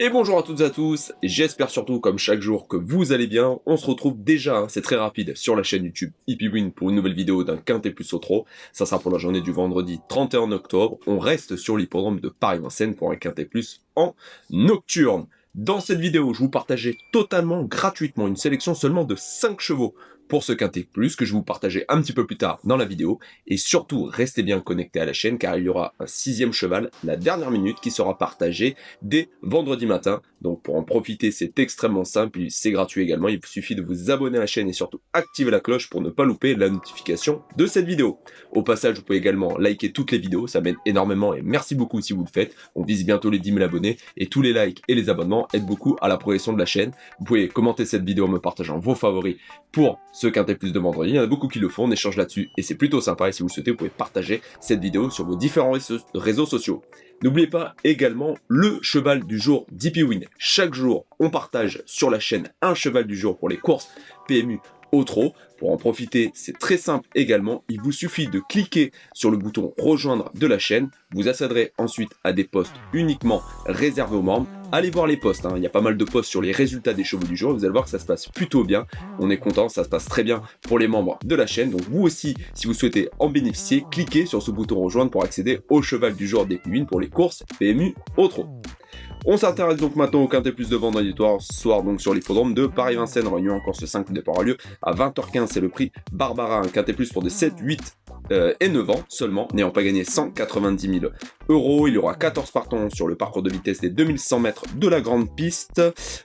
Et bonjour à toutes et à tous, j'espère surtout comme chaque jour que vous allez bien. On se retrouve déjà, c'est très rapide, sur la chaîne YouTube HippieWin pour une nouvelle vidéo d'un quintet plus au trot. Ça sera pour la journée du vendredi 31 octobre. On reste sur l'hippodrome de Paris-Vincennes pour un quintet plus en nocturne. Dans cette vidéo, je vous partageais totalement gratuitement une sélection seulement de 5 chevaux pour ce quintet plus que je vais vous partager un petit peu plus tard dans la vidéo. Et surtout, restez bien connectés à la chaîne car il y aura un 6e cheval, la dernière minute, qui sera partagé dès vendredi matin. Donc pour en profiter, c'est extrêmement simple, c'est gratuit également. Il vous suffit de vous abonner à la chaîne et surtout activer la cloche pour ne pas louper la notification de cette vidéo. Au passage, vous pouvez également liker toutes les vidéos, ça m'aide énormément et merci beaucoup si vous le faites. On vise bientôt les 10 000 abonnés et tous les likes et les abonnements aident beaucoup à la progression de la chaîne. Vous pouvez commenter cette vidéo en me partageant vos favoris pour ce quintet plus de vendredi. Il y en a beaucoup qui le font, on échange là-dessus et c'est plutôt sympa. Et si vous le souhaitez, vous pouvez partager cette vidéo sur vos différents réseaux sociaux. N'oubliez pas également le cheval du jour d'HippieWin. Chaque jour, on partage sur la chaîne un cheval du jour pour les courses PMU au trot. Pour en profiter, c'est très simple également. Il vous suffit de cliquer sur le bouton rejoindre de la chaîne. Vous accéderez ensuite à des posts uniquement réservés aux membres. Allez voir les posts, il y a pas mal de posts sur les résultats des chevaux du jour. Vous allez voir que ça se passe plutôt bien. On est content, ça se passe très bien pour les membres de la chaîne. Donc vous aussi, si vous souhaitez en bénéficier, cliquez sur ce bouton rejoindre pour accéder au cheval du jour d'HippieWin pour les courses PMU au trot. On s'intéresse donc maintenant au quintet plus de vendredi soir donc sur l'hippodrome de Paris-Vincennes. Réunion en course 5 départ aura lieu à 20h15. C'est le prix Barbara, un quintet plus pour des 7, 8 et 9 ans seulement, n'ayant pas gagné 190 000 €. Il y aura 14 partants sur le parcours de vitesse des 2100 mètres de la grande piste.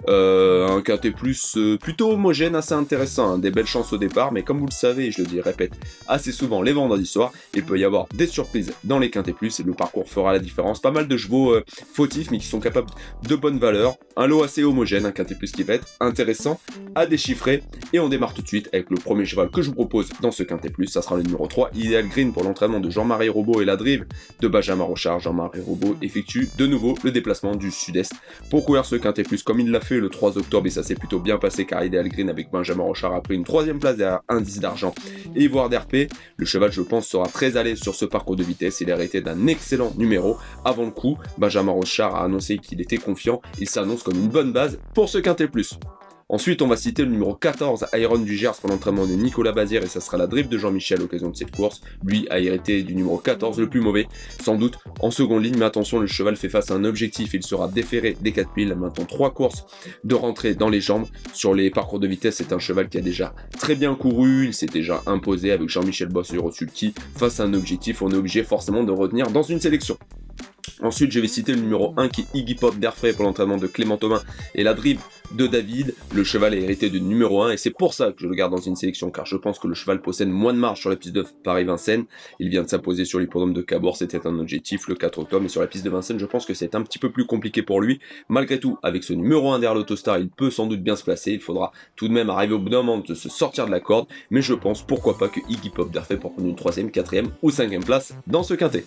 Un quintet plus plutôt homogène, assez intéressant, des belles chances au départ, mais comme vous le savez, je le dis, répète assez souvent les vendredis soirs, il peut y avoir des surprises dans les quintets plus et le parcours fera la différence. Pas mal de chevaux fautifs mais qui sont capables de bonnes valeurs. Un lot assez homogène, un quintet plus qui va être intéressant à déchiffrer. Et on démarre tout de suite avec le premier cheval que je vous propose dans ce quintet plus. Ça sera le numéro 3, Ideal Green, pour l'entraînement de Jean-Marie Robot et la drive de Benjamin Rochard. Jean-Marie Robot effectue de nouveau le déplacement du sud-est pour courir ce quintet plus comme il l'a fait le 3 octobre et ça s'est plutôt bien passé car Ideal Green avec Benjamin Rochard a pris une 3e place derrière Indice d'Argent et Ivoire d'RP. Le cheval, je pense, sera très à l'aise sur ce parcours de vitesse. Il a hérité d'un excellent numéro avant le coup. Benjamin Rochard a annoncé qu'il était confiant. Il s'annonce comme une bonne base pour ce quintet plus. Ensuite, on va citer le numéro 14, Iron du Gers, pour l'entraînement de Nicolas Bazir, et ça sera la drift de Jean-Michel à l'occasion de cette course. Lui a hérité du numéro 14, le plus mauvais, sans doute en seconde ligne, mais attention, le cheval fait face à un objectif, il sera déféré des 4 piles, maintenant 3 courses de rentrée dans les jambes. Sur les parcours de vitesse, c'est un cheval qui a déjà très bien couru, il s'est déjà imposé avec Jean-Michel Bosseur au sulky. Face à un objectif, on est obligé forcément de retenir dans une sélection. Ensuite, je vais citer le numéro 1 qui est Iggy Pop d'Airfray pour l'entraînement de Clément Thomas et la drive de David. Le cheval est hérité du numéro 1 et c'est pour ça que je le garde dans une sélection car je pense que le cheval possède moins de marge sur la piste de Paris-Vincennes. Il vient de s'imposer sur l'hippodrome de Cabourg, c'était un objectif le 4 octobre, mais sur la piste de Vincennes, je pense que c'est un petit peu plus compliqué pour lui. Malgré tout, avec ce numéro 1 derrière l'Autostar, il peut sans doute bien se placer. Il faudra tout de même arriver au bout d'un moment de se sortir de la corde, mais je pense pourquoi pas que Iggy Pop d'Airfray pour prendre une 3e, 4e ou 5e place dans ce quintet.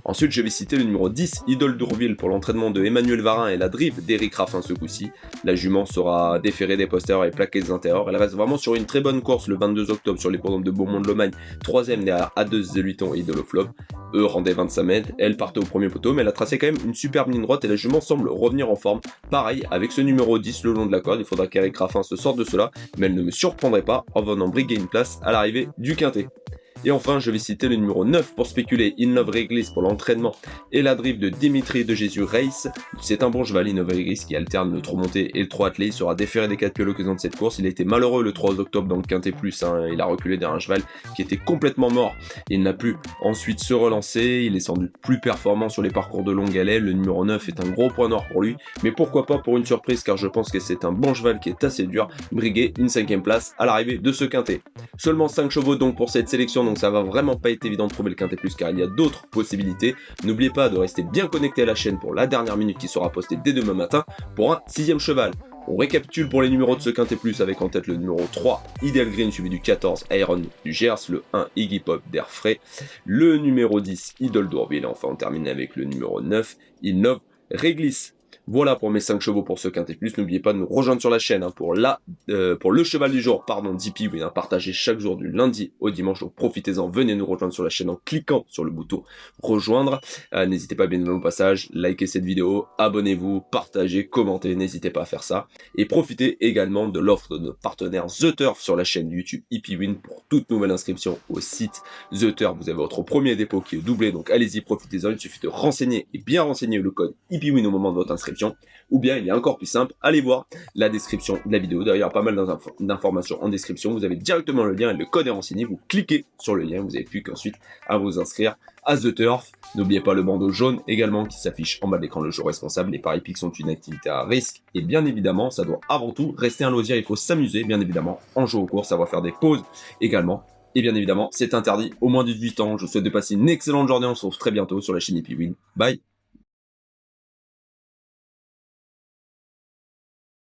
Ensuite, je vais citer le numéro 10, Idole d'Ourville, pour l'entraînement de Emmanuel Varin et la drive d'Éric Raffin ce coup-ci. La jument sera déférée des posters et plaquée des intérieurs. Elle reste vraiment sur une très bonne course le 22 octobre sur l'hippodrome de Beaumont-de-Lomagne, 3e derrière A2 Zéluiton et Idole Flop. Eux rendaient 25 mètres, elle partait au premier poteau, mais elle a tracé quand même une superbe ligne droite et la jument semble revenir en forme. Pareil, avec ce numéro 10 le long de la corde, il faudra qu'Éric Raffin se sorte de cela, mais elle ne me surprendrait pas en venant briguer une place à l'arrivée du quintet. Et enfin, je vais citer le numéro 9 pour spéculer, In Love Reglis pour l'entraînement et la drive de Dimitri de Jésus Race. C'est un bon cheval, In Love Reglis, qui alterne le trot monté et le trot attelé. Il sera déféré des 4 pieds à l'occasion de cette course. Il a été malheureux le 3 octobre dans le quintet plus. Il a reculé derrière un cheval qui était complètement mort. Il n'a pu ensuite se relancer. Il est sans doute plus performant sur les parcours de longue haleine. Le numéro 9 est un gros point noir pour lui. Mais pourquoi pas pour une surprise, car je pense que c'est un bon cheval qui est assez dur. Briguer une 5e place à l'arrivée de ce quintet. Seulement 5 chevaux donc pour cette sélection, donc ça va vraiment pas être évident de trouver le quintet plus car il y a d'autres possibilités. N'oubliez pas de rester bien connecté à la chaîne pour la dernière minute qui sera postée dès demain matin pour un 6e cheval. On récapitule pour les numéros de ce quintet plus avec en tête le numéro 3, Ideal Green, suivi du 14, Iron du Gers, le 1, Iggy Pop d'Airfray, le numéro 10, Idole d'Ourville, et enfin on termine avec le numéro 9, In Love Reglis. Voilà pour mes 5 chevaux pour ce quintet plus. N'oubliez pas de nous rejoindre sur la chaîne hein, pour le cheval du jour, d'Hippie Win, partagé chaque jour du lundi au dimanche. Donc profitez-en, venez nous rejoindre sur la chaîne en cliquant sur le bouton rejoindre. N'hésitez pas bien évidemment au passage, likez cette vidéo, abonnez-vous, partagez, commentez, n'hésitez pas à faire ça. Et profitez également de l'offre de notre partenaire The Turf sur la chaîne YouTube Hippie Win pour toute nouvelle inscription au site The Turf. Vous avez votre premier dépôt qui est doublé, donc allez-y, profitez-en. Il suffit de renseigner et bien renseigner le code Hippie Win au moment de votre inscription. Ou bien, il est encore plus simple, allez voir la description de la vidéo. D'ailleurs, pas mal d'informations en description. Vous avez directement le lien et le code est renseigné. Vous cliquez sur le lien, vous n'avez plus qu'ensuite à vous inscrire à The Turf. N'oubliez pas le bandeau jaune également qui s'affiche en bas de l'écran, le jeu responsable. Les paris hippiques sont une activité à risque. Et bien évidemment, ça doit avant tout rester un loisir. Il faut s'amuser, bien évidemment, en jouant aux courses, savoir faire des pauses également. Et bien évidemment, c'est interdit au moins 18 ans. Je vous souhaite de passer une excellente journée. On se retrouve très bientôt sur la chaîne Hippie Win. Bye!